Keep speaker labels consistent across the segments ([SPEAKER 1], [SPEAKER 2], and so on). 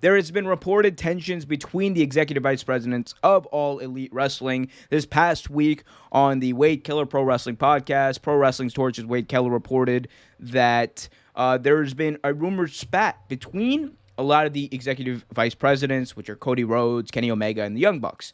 [SPEAKER 1] there has been reported tensions between the executive vice presidents of All Elite Wrestling. This past week on the Wade Keller Pro Wrestling podcast, Pro Wrestling's Torches Wade Keller reported that there's been a rumored spat between a lot of the executive vice presidents, which are Cody Rhodes, Kenny Omega, and the Young Bucks.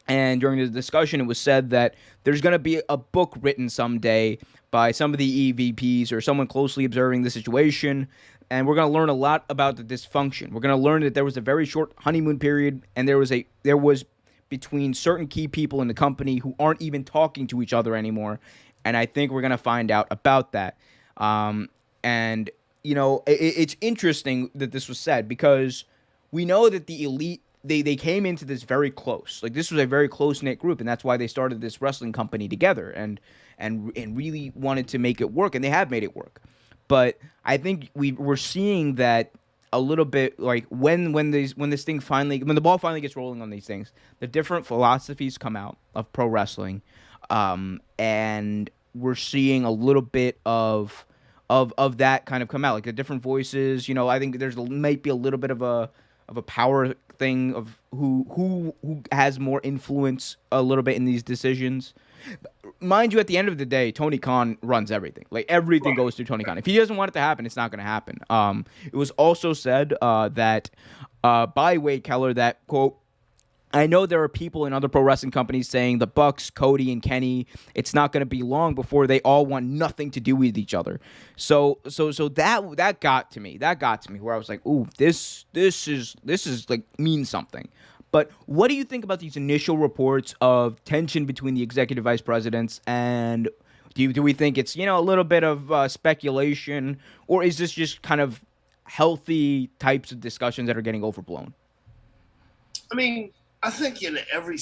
[SPEAKER 1] And during the discussion, it was said that there's going to be a book written someday by some of the EVPs or someone closely observing the situation. And we're going to learn a lot about the dysfunction. We're going to learn that there was a very short honeymoon period, and there was between certain key people in the company who aren't even talking to each other anymore. And I think we're going to find out about that. And, it's interesting that this was said because we know that the Elite, they came into this very close. Like, this was a very close-knit group, and that's why they started this wrestling company together and really wanted to make it work, and they have made it work. But I think we're seeing that a little bit, like when the ball finally gets rolling on these things, the different philosophies come out of pro wrestling, and we're seeing a little bit of that kind of come out, like the different voices. I think might be a little bit of a power thing of who has more influence a little bit in these decisions. Mind you, at the end of the day, Tony Khan runs everything. Like, everything goes through Tony Khan. If he doesn't want it to happen, it's not going to happen. It was also said that by Wade Keller that, quote, I know there are people in other pro wrestling companies saying the Bucks, Cody, and Kenny, it's not going to be long before they all want nothing to do with each other. So that got to me. That got to me where I was like, ooh, this is like means something. But what do you think about these initial reports of tension between the executive vice presidents? And do we think it's, a little bit of speculation, or is this just kind of healthy types of discussions that are getting overblown?
[SPEAKER 2] I mean, I think in every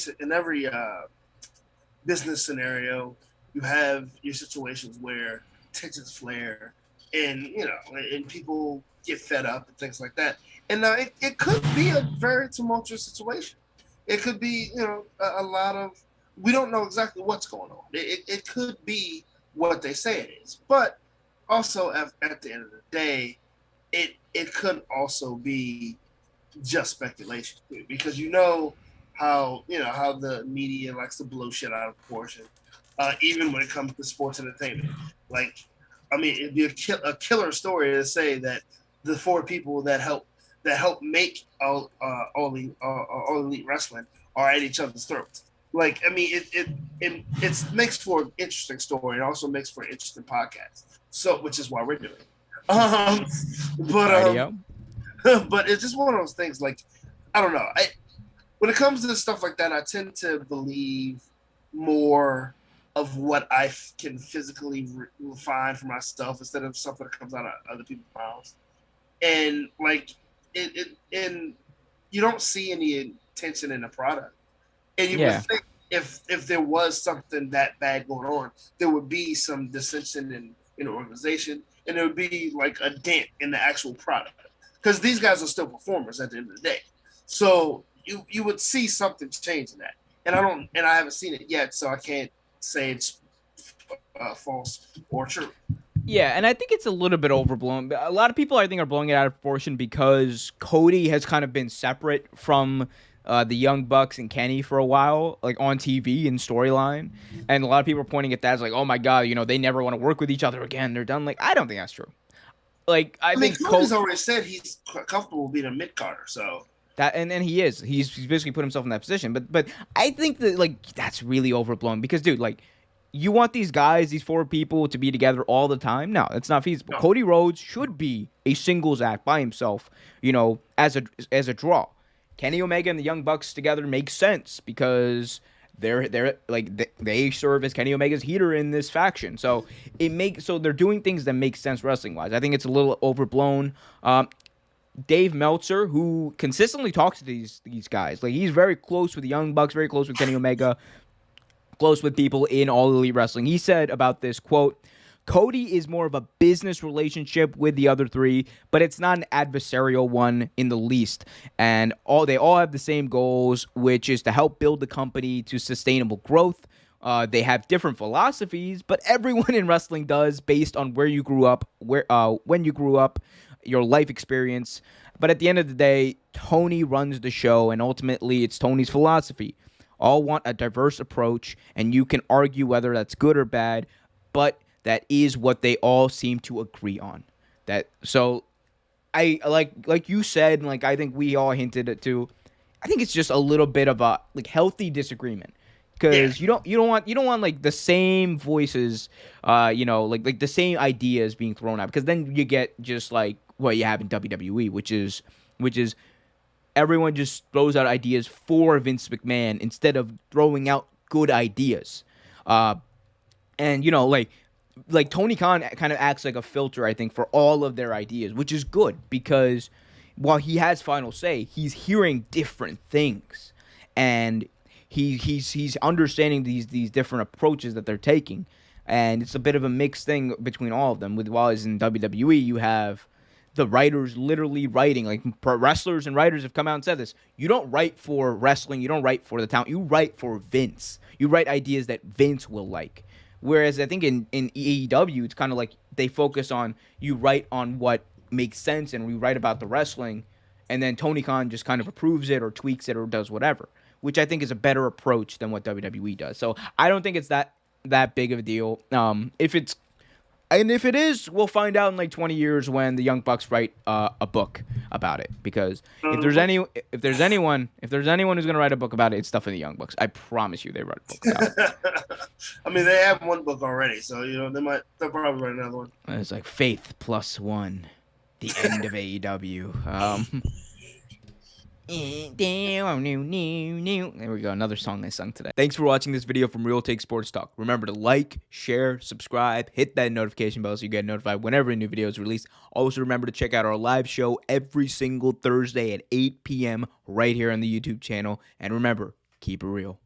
[SPEAKER 2] business scenario, you have your situations where tensions flare, and and people get fed up and things like that. And it could be a very tumultuous situation. It could be a lot of, we don't know exactly what's going on. It could be what they say it is, but also at the end of the day, it could also be just speculation, because how how the media likes to blow shit out of proportion, even when it comes to sports entertainment. Like, I mean, it'd be a killer story to say that the four people that help make all elite wrestling are at each other's throats. Like, I mean, it makes for an interesting story. It also makes for an interesting podcast. So, which is why we're doing it. But but it's just one of those things. Like, I don't know. When it comes to stuff like that, I tend to believe more of what I can physically find for myself instead of something that comes out of other people's mouths. And like and you don't see any tension in the product. And you would think if there was something that bad going on, there would be some dissension in the organization, and there would be like a dent in the actual product, because these guys are still performers at the end of the day. So you would see something change in that, and I haven't seen it yet, so I can't say it's false or true.
[SPEAKER 1] Yeah, and I think it's a little bit overblown. A lot of people, I think, are blowing it out of proportion because Cody has kind of been separate from the Young Bucks and Kenny for a while, like on TV and storyline. And a lot of people are pointing at that as like, oh my God, they never want to work with each other again. They're done. Like, I don't think that's true. Like, I
[SPEAKER 2] mean,
[SPEAKER 1] think
[SPEAKER 2] Cody's already said he's comfortable being a mid-carder, so.
[SPEAKER 1] That and he is. He's basically put himself in that position. But I think that, like, that's really overblown because, dude, like, you want these guys, these four people, to be together all the time? No, it's not feasible. No. Cody Rhodes should be a singles act by himself, as a draw. Kenny Omega and the Young Bucks together makes sense because they're like they serve as Kenny Omega's heater in this faction. So they're doing things that make sense wrestling wise. I think it's a little overblown. Dave Meltzer, who consistently talks to these guys, like, he's very close with the Young Bucks, very close with Kenny Omega, close with people in All Elite Wrestling. He said about this, quote, Cody is more of a business relationship with the other three, but it's not an adversarial one in the least. And they all have the same goals, which is to help build the company to sustainable growth. They have different philosophies, but everyone in wrestling does, based on where you grew up, when you grew up, your life experience. But at the end of the day, Tony runs the show, and ultimately, it's Tony's philosophy. All want a diverse approach, and you can argue whether that's good or bad, but that is what they all seem to agree on. That so I like you said, and like I think we all hinted it too. I think it's just a little bit of a like healthy disagreement
[SPEAKER 2] Yeah.
[SPEAKER 1] because you don't want like the same voices, like the same ideas being thrown out because then you get just like what you have in WWE, which is everyone just throws out ideas for Vince McMahon instead of throwing out good ideas. Uh, and like Tony Khan kind of acts like a filter, I think, for all of their ideas, which is good because while he has final say, he's hearing different things, and he's understanding these different approaches that they're taking, and it's a bit of a mixed thing between all of them. With while as in WWE, you have the writers literally writing, like wrestlers and writers have come out and said this. You don't write for wrestling, you don't write for the talent, you write for Vince. You write ideas that Vince will like. Whereas I think in AEW, it's kind of like they focus on you write on what makes sense and we write about the wrestling, and then Tony Khan just kind of approves it or tweaks it or does whatever, which I think is a better approach than what WWE does. So I don't think it's that big of a deal. If it is, we'll find out in like 20 years when the Young Bucks write a book about it. Because if there's anyone who's gonna write a book about it, it's stuff in the Young Bucks. I promise you, they wrote a book about it.
[SPEAKER 2] I mean, they have one book already, so they'll probably write another one.
[SPEAKER 1] It's like Faith Plus One, the end of AEW. There we go, another song I sung today. Thanks for watching this video from Real Take Sports Talk. Remember to like, share, subscribe, hit that notification bell so you get notified whenever a new video is released. Also remember to check out our live show every single Thursday at 8 p.m. right here on the YouTube channel. And remember, keep it real.